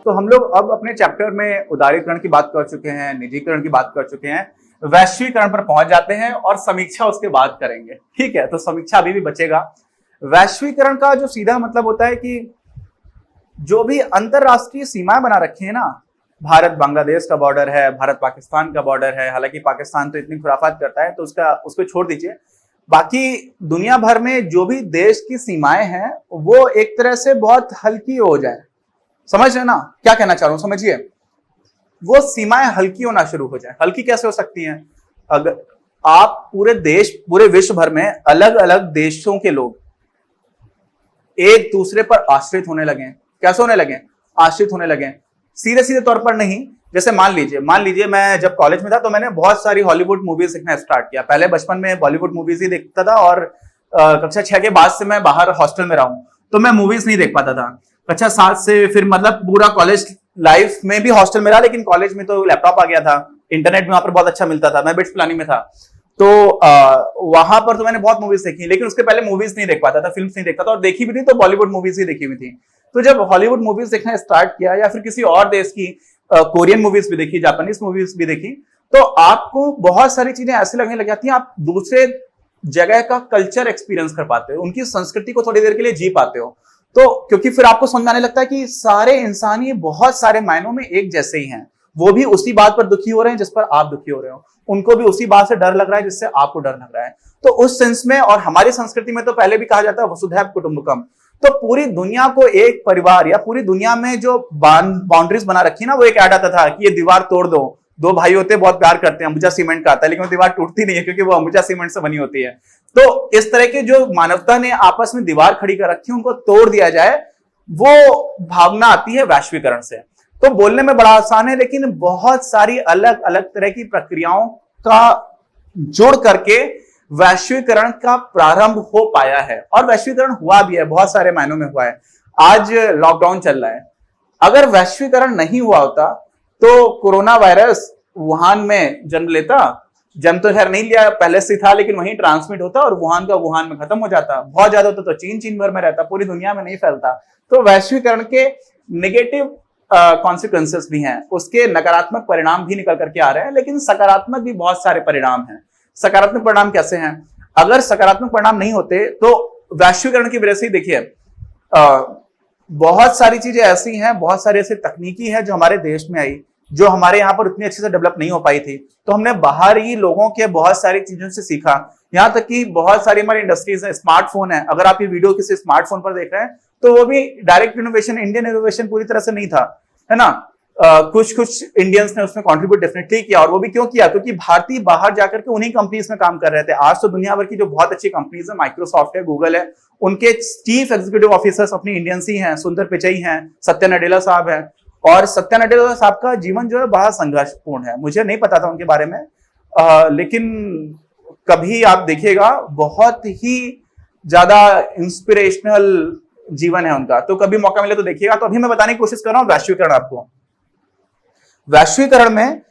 तो हम लोग अब अपने चैप्टर में उदारीकरण की बात कर चुके हैं, निजीकरण की बात कर चुके हैं, वैश्वीकरण पर पहुंच जाते हैं और समीक्षा उसके बाद करेंगे। ठीक है, तो समीक्षा अभी भी बचेगा। वैश्वीकरण का जो सीधा मतलब होता है कि जो भी अंतरराष्ट्रीय सीमाएं बना रखी है ना, भारत बांग्लादेश का बॉर्डर है, भारत पाकिस्तान का बॉर्डर है, हालांकि पाकिस्तान तो इतनी खुराफात करता है तो उसको छोड़ दीजिए। बाकी दुनिया भर में जो भी देश की सीमाएं हैं वो एक तरह से बहुत हल्की हो जाए, समझ रहे ना क्या कहना चाह रहा हूं, समझिए। वो सीमाएं हल्की होना शुरू हो जाए। हल्की कैसे हो सकती हैं? अगर आप पूरे विश्व भर में अलग अलग देशों के लोग एक दूसरे पर आश्रित होने लगे। कैसे होने लगे? आश्रित होने लगे। सीधे सीधे तौर पर नहीं। जैसे मान लीजिए मैं जब कॉलेज में था तो मैंने बहुत सारी हॉलीवुड मूवीज देखना स्टार्ट किया। पहले बचपन में बॉलीवुड मूवीज ही देखता था और कक्षा 6 के बाद से मैं बाहर हॉस्टल में रहा हूं तो मैं मूवीज नहीं देख पाता था। कक्षा 7 से फिर मतलब पूरा कॉलेज लाइफ में भी हॉस्टल में रहा, लेकिन कॉलेज में तो लैपटॉप आ गया था, इंटरनेट भी वहां पर बहुत अच्छा मिलता था, मैं बिट्स प्लानिंग में था तो वहां पर तो मैंने बहुत मूवीज देखी, लेकिन उसके पहले मूवीज नहीं देख पाता था, फिल्म्स नहीं देखता था, और देखी भी थी तो बॉलीवुड मूवीज ही देखी हुई थी। तो जब हॉलीवुड मूवीज देखना स्टार्ट किया या फिर किसी और देश की कोरियन मूवीज भी देखी, जापानीज मूवीज भी देखी, तो आपको बहुत सारी चीजें ऐसे लगने लग जाती हैं, आप दूसरे जगह का कल्चर एक्सपीरियंस कर पाते हो, उनकी संस्कृति को थोड़ी देर के लिए जी पाते हो। तो क्योंकि फिर आपको समझ में आने लगता है कि सारे इंसान ही बहुत सारे मायनों में एक जैसे ही हैं, वो भी उसी बात पर दुखी हो रहे हैं जिस पर आप दुखी हो रहे हो, उनको भी उसी बात से डर लग रहा है जिससे आपको डर लग रहा है। तो उस सेंस में, और हमारी संस्कृति में तो पहले भी कहा जाता है वसुधैव कुटुंबकम, तो पूरी दुनिया को एक परिवार, या पूरी दुनिया में जो बाउंड्रीज बना रखी ना, वो एक ऐड आता था कि ये दीवार तोड़ दो। दो भाई होते हैं, बहुत प्यार करते हैं, अंबुजा सीमेंट का आता है, लेकिन वो दीवार टूटती नहीं है क्योंकि वो अंबुजा सीमेंट से बनी होती है। तो इस तरह के जो मानवता ने आपस में दीवार खड़ी कर रखी है, उनको तोड़ दिया जाए, वो भावना आती है वैश्वीकरण से। तो बोलने में बड़ा आसान है, लेकिन बहुत सारी अलग अलग तरह की प्रक्रियाओं का जोड़ करके वैश्वीकरण का प्रारंभ हो पाया है, और वैश्वीकरण हुआ भी है, बहुत सारे मायनों में हुआ है। आज लॉकडाउन चल रहा है, अगर वैश्वीकरण नहीं हुआ होता तो कोरोना वायरस वुहान में जन्म लेता, जन्म तो खैर नहीं लिया, पहले से था, लेकिन वहीं ट्रांसमिट होता और वुहान का वुहान में खत्म हो जाता। बहुत ज्यादा होता तो चीन भर में रहता, पूरी दुनिया में नहीं फैलता। तो वैश्वीकरण के नेगेटिव कॉन्सिक्वेंसेस भी हैं, उसके नकारात्मक परिणाम भी निकल करके आ रहे हैं, लेकिन सकारात्मक भी बहुत सारे परिणाम हैं। सकारात्मक परिणाम कैसे हैं? अगर सकारात्मक परिणाम नहीं होते तो वैश्वीकरण की वजह से देखिए बहुत सारी चीजें ऐसी हैं, बहुत सारी ऐसी तकनीकी है जो हमारे देश में आई, जो हमारे यहाँ पर उतनी अच्छे से डेवलप नहीं हो पाई थी, तो हमने बाहर ही लोगों के बहुत सारी चीजों से सीखा। यहाँ तक कि बहुत सारी हमारी इंडस्ट्रीज है, स्मार्टफोन है, अगर आप ये वीडियो किसी स्मार्टफोन पर देख रहे हैं तो वो भी डायरेक्ट इनोवेशन, इंडियन इनोवेशन पूरी तरह से नहीं था, है ना। कुछ इंडियंस ने उसमें कंट्रीब्यूट डेफिनेटली किया, और वो भी क्यों किया? क्योंकि भारतीय बाहर जाकर के उन्हीं कंपनीज में काम कर रहे थे। आज तो दुनिया भर की जो बहुत अच्छी कंपनीज है, माइक्रोसॉफ्ट है, गूगल है, उनके चीफ एग्जीक्यूटिव ऑफिसर्स अपनी इंडियंस ही हैं, सुंदर पिचई हैं, सत्या नडेला साहब हैं। और सत्या नडेला साहब का जीवन जो है बहुत संघर्षपूर्ण है, मुझे नहीं पता था उनके बारे में, लेकिन कभी आप देखिएगा बहुत ही ज्यादा इंस्पिरेशनल जीवन है उनका, तो कभी मौका मिले तो देखिएगा। तो अभी मैं बताने की कोशिश कर रहा हूं वैश्वीकरण आपको। वैश्वीकरण में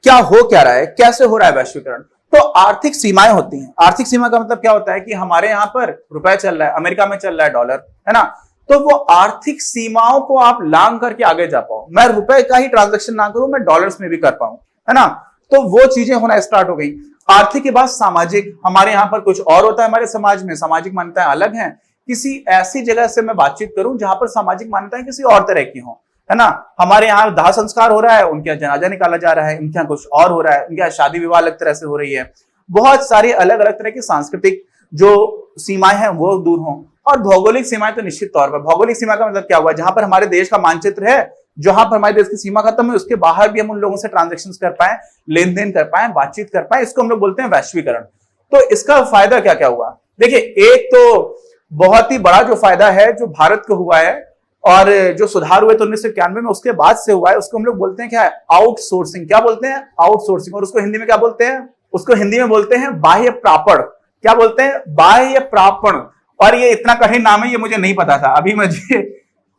क्या रहा है, कैसे हो रहा है वैश्वीकरण? तो आर्थिक सीमाएं होती हैं। आर्थिक सीमा का मतलब क्या होता है कि हमारे यहां पर रुपए चल रहा है, अमेरिका में चल रहा है डॉलर, है ना। तो वो आर्थिक सीमाओं को आप लांग करके आगे जा पाओ, मैं रुपए का ही ट्रांजैक्शन ना करूं, मैं डॉलर्स में भी कर पाऊं, है ना। तो वो चीजें होना स्टार्ट हो गई। आर्थिक के बाद सामाजिक, हमारे यहाँ पर कुछ और होता है, हमारे समाज में सामाजिक मान्यताएं अलग हैं। किसी ऐसी जगह से मैं बातचीत करूं जहां पर सामाजिक मान्यताएं किसी और तरह की हो, है ना। हमारे यहाँ दाह संस्कार हो रहा है, उनके यहाँ जनाजा निकाला जा रहा है, इनके यहाँ कुछ और हो रहा है, इनके यहाँ शादी विवाह अलग तरह से हो रही है। बहुत सारी अलग अलग तरह की सांस्कृतिक जो सीमाएं हैं वो दूर हों। और भौगोलिक सीमाएं तो निश्चित तौर पर, भौगोलिक सीमा का मतलब क्या हुआ? जहां पर हमारे देश का मानचित्र है, जहां पर हमारे देश की सीमा खत्म है, उसके बाहर भी हम उन लोगों से ट्रांजेक्शन कर पाए, लेन देन कर पाए, बातचीत कर पाए, इसको हम लोग बोलते हैं वैश्वीकरण। तो इसका फायदा क्या क्या हुआ? देखिए, एक तो बहुत ही बड़ा जो फायदा है जो भारत को हुआ है, और जो सुधार हुए तो 1991 में, उसके बाद से हुआ है, उसको हम लोग बोलते हैं क्या है? आउटसोर्सिंग। क्या बोलते हैं? आउटसोर्सिंग। और उसको हिंदी में क्या बोलते हैं? उसको हिंदी में बोलते हैं बाह्य प्रापण। क्या बोलते हैं? बाह्य प्रापण। और ये इतना कठिन नाम है, ये मुझे नहीं पता था। अभी मुझे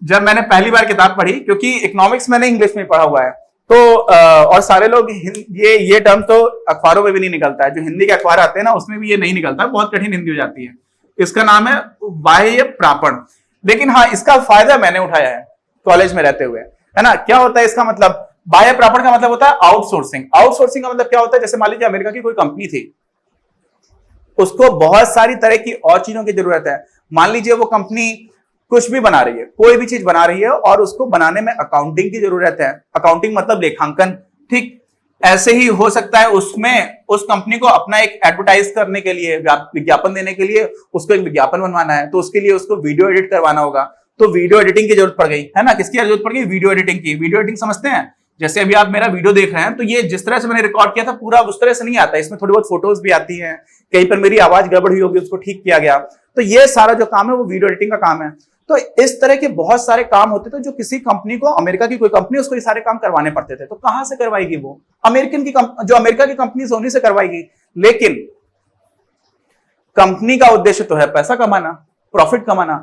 जब मैंने पहली बार किताब पढ़ी, क्योंकि इकोनॉमिक्स मैंने इंग्लिश में पढ़ा हुआ है, तो और सारे लोग ये टर्म तो अखबारों में भी नहीं निकलता है, जो हिंदी के अखबार आते हैं ना उसमें भी ये नहीं निकलता, बहुत कठिन हिंदी हो जाती है। इसका नाम है बाह्य प्रापण। लेकिन हाँ, इसका फायदा मैंने उठाया है कॉलेज में रहते हुए, है ना। क्या होता है इसका मतलब? बाह्य प्रापण का मतलब होता है आउटसोर्सिंग। आउटसोर्सिंग का मतलब क्या होता है? जैसे मान लीजिए अमेरिका की कोई कंपनी थी, उसको बहुत सारी तरह की और चीजों की जरूरत है। मान लीजिए वो कंपनी कुछ भी बना रही है, कोई भी चीज बना रही है और उसको बनाने में अकाउंटिंग की जरूरत है। अकाउंटिंग मतलब लेखांकन, ठीक। ऐसे ही हो सकता है उसमें उस कंपनी को अपना एक एडवर्टाइज करने के लिए, विज्ञापन देने के लिए उसको एक विज्ञापन बनवाना है, तो उसके लिए उसको वीडियो एडिट करवाना होगा, तो वीडियो एडिटिंग की जरूरत पड़ गई, है ना। किसकी जरूरत पड़ गई? वीडियो एडिटिंग की। वीडियो एडिटिंग समझते हैं? जैसे अभी आप मेरा वीडियो देख रहे हैं, तो ये जिस तरह से मैंने रिकॉर्ड किया था पूरा उस तरह से नहीं आता, इसमें थोड़ी बहुत फोटोज भी आती हैं, कहीं पर मेरी आवाज गड़बड़ हुई होगी उसको ठीक किया गया। तो ये सारा जो काम है वो वीडियो एडिटिंग का काम है। तो इस तरह के बहुत सारे काम होते थे जो किसी कंपनी को, अमेरिका की कोई कंपनी, उसको ये सारे काम करवाने पड़ते थे। तो कहां से करवाएगी वो? जो अमेरिका की कंपनी उन्हीं से करवाएगी। लेकिन कंपनी का उद्देश्य तो है पैसा कमाना, प्रॉफिट कमाना।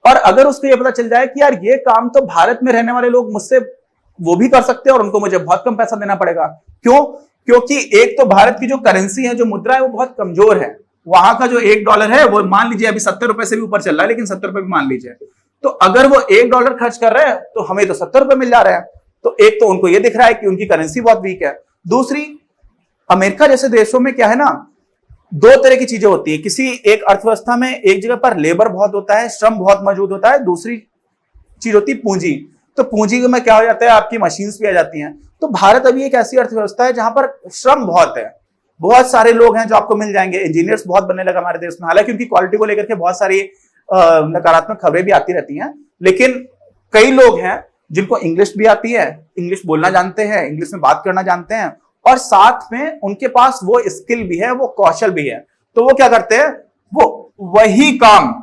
और अगर उसको ये पता चल जाए कि यार ये काम तो भारत में रहने वाले लोग मुझसे वो भी कर सकते हैं और उनको मुझे बहुत कम पैसा देना पड़ेगा। क्यों? क्योंकि एक तो भारत की जो करेंसी है, जो मुद्रा है, वो बहुत कमजोर है। वहां का जो $1 है वो मान लीजिए अभी 70 रुपए से भी ऊपर चल रहा है, लेकिन 70 रुपए भी मान लीजिए। तो अगर वो $1 खर्च कर रहे हैं तो हमें तो 70 रुपए मिल जा रहे हैं। तो एक तो उनको ये दिख रहा है कि उनकी करेंसी बहुत वीक है। दूसरी, अमेरिका जैसे देशों में क्या है ना, दो तरह की चीजें होती है। किसी एक अर्थव्यवस्था में एक जगह पर लेबर बहुत होता है, श्रम बहुत मौजूद होता है। दूसरी चीज होती है पूंजी। तो पूंजी में क्या हो जाता है, आपकी मशीन्स भी आ जाती हैं। तो भारत अभी एक ऐसी अर्थव्यवस्था है जहां पर श्रम बहुत है, बहुत सारे लोग हैं जो आपको मिल जाएंगे। इंजीनियर्स बहुत बनने लगा हमारे देश में, हालांकि उनकी क्वालिटी को लेकर के बहुत सारी नकारात्मक खबरें भी आती रहती हैं। लेकिन कई लोग हैं जिनको इंग्लिश भी आती है, इंग्लिश बोलना जानते हैं, इंग्लिश में बात करना जानते हैं, और साथ में उनके पास वो स्किल भी है, वो कौशल भी है। तो वो क्या करते हैं, वो वही काम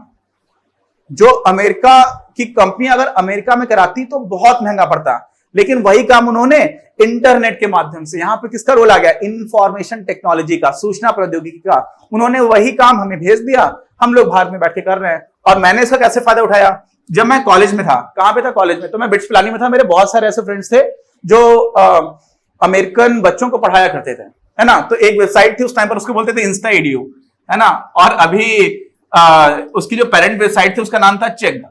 जो अमेरिका की कंपनी अगर अमेरिका में कराती तो बहुत महंगा पड़ता, लेकिन वही काम उन्होंने इंटरनेट के माध्यम से, यहां पे किसका रोल आ गया, इंफॉर्मेशन टेक्नोलॉजी का, सूचना प्रौद्योगिकी का, उन्होंने वही काम हमें भेज दिया, हम लोग भारत में बैठ के कर रहे हैं। और मैंने इसका कैसे फायदा उठाया? जब मैं कॉलेज में था, कहां पे था कॉलेज में, तो मैं बिट्स पिलानी में था। मेरे बहुत सारे ऐसे फ्रेंड्स थे जो अमेरिकन बच्चों को पढ़ाया करते थे, है ना। तो एक वेबसाइट थी उस टाइम पर, उसको बोलते थे इंस्टा एडू, है ना। और अभी उसकी जो पेरेंट वेबसाइट थी उसका नाम था चेक,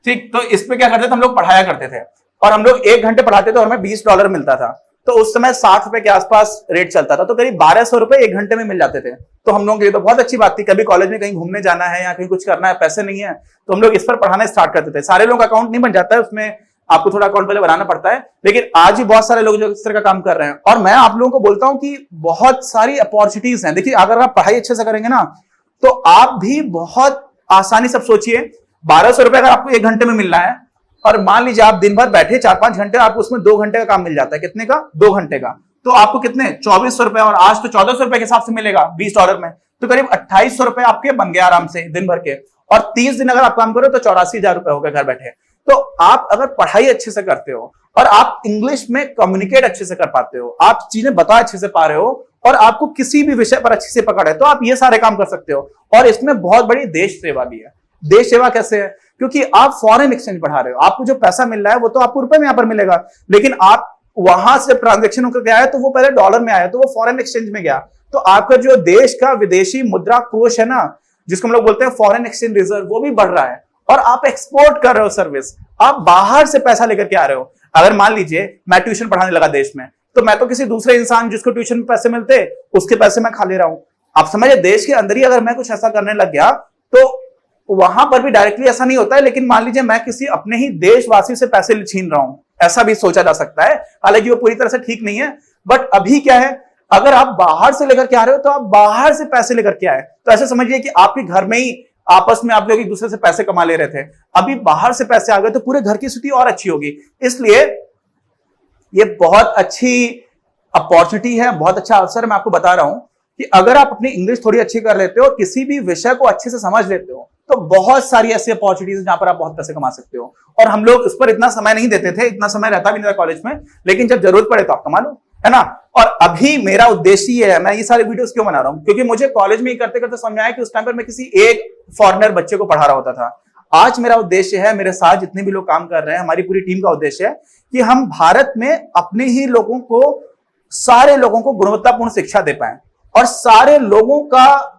ठीक। तो इस पे क्या करते थे हम लोग, पढ़ाया करते थे, और हम लोग 1 घंटे पढ़ाते थे और हमें $20 मिलता था। तो उस समय 60 रुपए के आसपास रेट चलता था, तो करीब 1200 रुपए 1 घंटे में मिल जाते थे। तो हम लोग के लिए तो बहुत अच्छी बात थी। कभी कॉलेज में कहीं घूमने जाना है या कहीं कुछ करना है, पैसे नहीं है, तो हम लोग इस पर पढ़ाना स्टार्ट करते थे। सारे लोगों का अकाउंट नहीं बन जाता है, उसमें आपको थोड़ा अकाउंट पहले बनाना पड़ता है, लेकिन आज भी बहुत सारे लोग जो इस तरह का काम कर रहे हैं। और मैं आप लोगों को बोलता हूं कि बहुत सारी अपॉर्चुनिटीज हैं। देखिए, अगर आप पढ़ाई अच्छे से करेंगे ना, तो आप भी बहुत आसानी से, सोचिए 1200 रुपए अगर आपको 1 घंटे में मिल रहा है, और मान लीजिए आप दिन भर बैठे 4-5 घंटे, आपको उसमें 2 घंटे का काम मिल जाता है। कितने का? 2 घंटे का। तो आपको कितने, 2400 रुपए, और आज तो 1400 रुपए के हिसाब से मिलेगा $20 में, तो करीब 2800 रुपए आपके बन गए आराम से दिन भर के। और 30 दिन अगर आप काम करो तो 84,000 रुपए हो गए घर बैठे। तो आप अगर पढ़ाई अच्छे से करते हो और आप इंग्लिश में कम्युनिकेट अच्छे से कर पाते हो, आप चीजें बता अच्छे से पा रहे हो, और आपको किसी भी विषय पर अच्छी से पकड़ है, तो आप ये सारे काम कर सकते हो। और इसमें बहुत बड़ी देश सेवा भी है। देश सेवा कैसे है? क्योंकि आप फॉरेन एक्सचेंज बढ़ा रहे हो, आपको जो पैसा मिल रहा है वो तो आपको रुपए में यहां पर मिलेगा, लेकिन आप वहां से ट्रांजेक्शन होकर गया है तो वो पहले डॉलर में आया, तो वो फॉरेन एक्सचेंज में गया। तो आपका जो देश का विदेशी मुद्रा कोष है ना, जिसको हम लोग बोलते हैं फॉरेन एक्सचेंज रिजर्व, वो भी बढ़ रहा है। और आप एक्सपोर्ट कर रहे हो सर्विस, आप बाहर से पैसा लेकर के आ रहे हो। अगर मान लीजिए मैं ट्यूशन पढ़ाने लगा देश में, तो मैं तो किसी दूसरे इंसान जिसको ट्यूशन में पैसे मिलते, उसके पैसे मैं खा ले रहा हूं। आप समझे, देश के अंदर ही अगर मैं कुछ ऐसा करने लग गया तो वहां पर भी डायरेक्टली ऐसा नहीं होता है, लेकिन मान लीजिए मैं किसी अपने ही देशवासी से पैसे छीन रहा हूं, ऐसा भी सोचा जा सकता है। हालांकि वो पूरी तरह से ठीक नहीं है, बट अभी क्या है, अगर आप बाहर से लेकर के आ रहे हो तो आप बाहर से पैसे लेकर के आए, तो ऐसे समझिए कि आपके घर में ही आपस में आप लोग एक दूसरे से पैसे कमा ले रहे थे, अभी बाहर से पैसे आ गए तो पूरे घर की स्थिति और अच्छी होगी। इसलिए ये बहुत अच्छी अपॉर्चुनिटी है, बहुत अच्छा अवसर है। मैं आपको बता रहा हूं कि अगर आप अपनी इंग्लिश थोड़ी अच्छी कर लेते हो, किसी भी विषय को अच्छे से समझ लेते हो, तो बहुत सारी ऐसी अपॉर्चुनिटीज जहां पर आप बहुत पैसे कमा सकते हो। और हम लोग इस पर इतना समय नहीं देते थे, इतना समय रहता भी नहीं था कॉलेज में, लेकिन जब जरूरत पड़े तो आप कमा लो, है ना। और अभी मेरा उद्देश्य ये है, मैं ये सारे वीडियोस क्यों बना रहा हूं, क्योंकि मुझे कॉलेज में ही करते करते समझ में आया कि उस टाइम पर मैं किसी एक फॉरेनर बच्चे को पढ़ा रहा होता था। आज मेरा उद्देश्य है, मेरे साथ जितने भी लोग काम कर रहे हैं, हमारी पूरी टीम का उद्देश्य है कि हम भारत में अपने ही लोगों को, सारे लोगों को गुणवत्तापूर्ण शिक्षा दे पाए और सारे लोगों का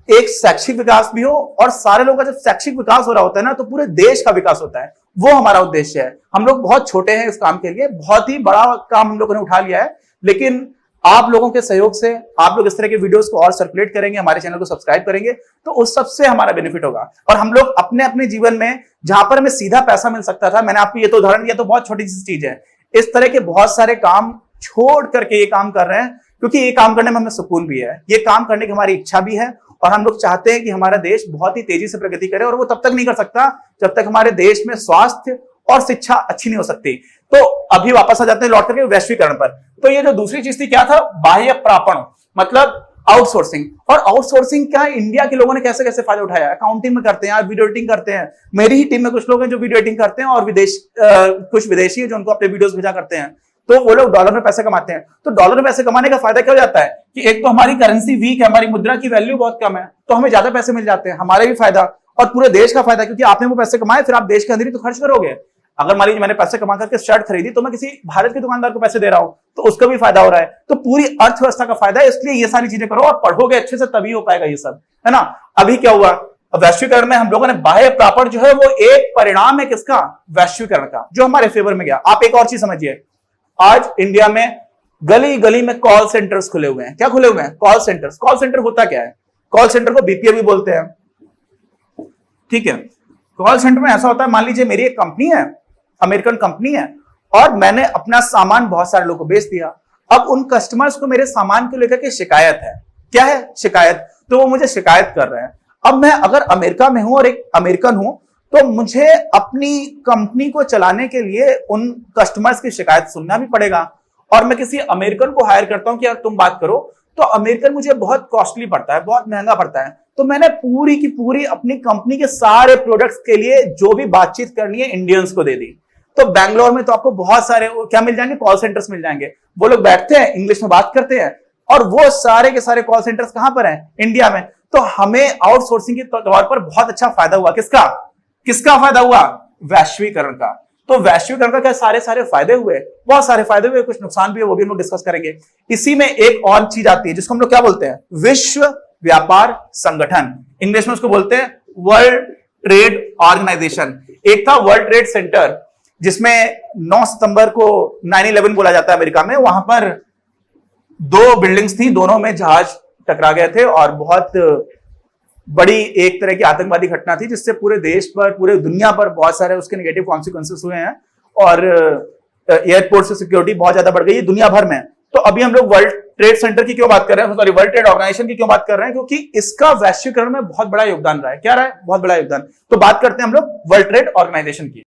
एक शैक्षिक विकास भी हो। और सारे लोगों का जब शैक्षिक विकास हो रहा होता है ना, तो पूरे देश का विकास होता है। वो हमारा उद्देश्य है। हम लोग बहुत छोटे हैं इस काम के लिए, बहुत ही बड़ा काम हम लोगों ने उठा लिया है, लेकिन आप लोगों के सहयोग से, आप लोग इस तरह के वीडियोस को और सर्कुलेट करेंगे, हमारे चैनल को सब्सक्राइब करेंगे, तो उस सबसे हमारा बेनिफिट होगा। और हम लोग अपने अपने जीवन में, जहां पर हमें सीधा पैसा मिल सकता था, मैंने आपको ये तो उदाहरण दिया, तो बहुत छोटी सी चीज है, इस तरह के बहुत सारे काम छोड़ करके ये काम कर रहे हैं, क्योंकि ये काम करने में हमें सुकून भी है, ये काम करने की हमारी इच्छा भी है। और हम लोग चाहते हैं कि हमारा देश बहुत ही तेजी से प्रगति करे, और वो तब तक नहीं कर सकता जब तक हमारे देश में स्वास्थ्य और शिक्षा अच्छी नहीं हो सकती। तो अभी वापस आ जाते हैं लौट करके वैश्वीकरण पर। तो ये जो दूसरी चीज थी, क्या था? बाह्य प्रापण, मतलब आउटसोर्सिंग। और आउटसोर्सिंग क्या, इंडिया के लोगों ने कैसे कैसे फायदा उठाया। अकाउंटिंग में करते हैं, वीडियो एडिटिंग करते हैं, मेरी ही टीम में कुछ लोग हैं जो वीडियो एडिटिंग करते हैं, और कुछ विदेशी है जो उनको अपने वीडियोस भेजा करते हैं, तो वो लोग डॉलर में पैसे कमाते हैं। तो डॉलर में पैसे कमाने का फायदा क्या हो जाता है कि एक तो हमारी करेंसी वीक है, हमारी मुद्रा की वैल्यू बहुत कम है, तो हमें ज्यादा पैसे मिल जाते हैं, हमारे भी फायदा और पूरे देश का फायदा, क्योंकि आपने वो पैसे कमाए, फिर आप देश के अंदर ही तो खर्च करोगे। अगर मान लीजिए मैंने पैसे कमा करके शर्ट खरीदी, तो मैं किसी भारत के दुकानदार को पैसे दे रहा हूं, तो उसका भी फायदा हो रहा है। तो पूरी अर्थव्यवस्था का फायदा है। इसलिए ये सारी चीजें करो और पढ़ोगे अच्छे से, तभी हो पाएगा ये सब, है ना। अभी क्या हुआ, वैश्वीकरण में हम लोगों ने बाह्य प्रापण जो है वो एक परिणाम है किसका? वैश्वीकरण का, जो हमारे फेवर में गया। आप एक और चीज समझिए, आज इंडिया में गली गली में कॉल सेंटर्स खुले हुए हैं। क्या खुले हुए हैं? Call centres. कॉल सेंटर होता क्या है? कॉल सेंटर को बीपीओ भी बोलते हैं, ठीक है। कॉल सेंटर में ऐसा होता है, मान लीजिए मेरी एक कंपनी है, अमेरिकन कंपनी है, और मैंने अपना सामान बहुत सारे लोगों को बेच दिया। अब उन कस्टमर्स को मेरे सामान को लेकर के शिकायत है। क्या है? शिकायत। तो वो मुझे शिकायत कर रहे हैं। अब मैं अगर अमेरिका में हूं और एक अमेरिकन हूं, तो मुझे अपनी कंपनी को चलाने के लिए उन कस्टमर्स की शिकायत सुनना भी पड़ेगा। और मैं किसी अमेरिकन को हायर करता हूं कि यार तुम बात करो, तो अमेरिकन मुझे बहुत कॉस्टली पड़ता है, बहुत महंगा पड़ता है। तो मैंने पूरी की पूरी अपनी कंपनी के सारे प्रोडक्ट्स के लिए जो भी बातचीत करनी है इंडियंस को दे दी। तो बैंगलोर में तो आपको बहुत सारे क्या मिल जाएंगे? कॉल सेंटर्स मिल जाएंगे। वो लोग बैठते हैं, इंग्लिश में बात करते हैं, और वो सारे के सारे कॉल सेंटर्स कहां पर हैं? इंडिया में। तो हमें आउटसोर्सिंग के तौर पर बहुत अच्छा फायदा हुआ। किसका? किसका फायदा हुआ? वैश्वीकरण का। तो वैश्वीकरण का क्या सारे फायदे हुए? बहुत सारे फायदे हुए, कुछ नुकसान भी है, वो भी हम लोग डिस्कस करेंगे। इसी में एक और चीज आती है जिसको हम लोग क्या बोलते हैं? विश्व व्यापार संगठन। इंग्लिश में उसको बोलते हैं वर्ल्ड ट्रेड ऑर्गेनाइजेशन। एक था वर्ल्ड ट्रेड सेंटर, जिसमें 9 सितंबर को 9/11 बोला जाता है अमेरिका में। वहां पर 2 बिल्डिंग्स थी, दोनों में जहाज टकरा गए थे, और बहुत बड़ी एक तरह की आतंकवादी घटना थी, जिससे पूरे देश पर, पूरे दुनिया पर बहुत सारे उसके नेगेटिव कॉन्सिक्वेंसेस हुए हैं, और एयरपोर्ट से सिक्योरिटी बहुत ज्यादा बढ़ गई है दुनिया भर में। तो अभी हम लोग वर्ल्ड ट्रेड सेंटर की क्यों बात कर रहे हैं, सॉरी वर्ल्ड ट्रेड ऑर्गेनाइजेशन की क्यों बात कर रहे हैं? क्योंकि इसका वैश्वीकरण में बहुत बड़ा योगदान रहा है। क्या रहा है? बहुत बड़ा योगदान। तो बात करते हैं हम लोग वर्ल्ड ट्रेड ऑर्गेनाइजेशन की।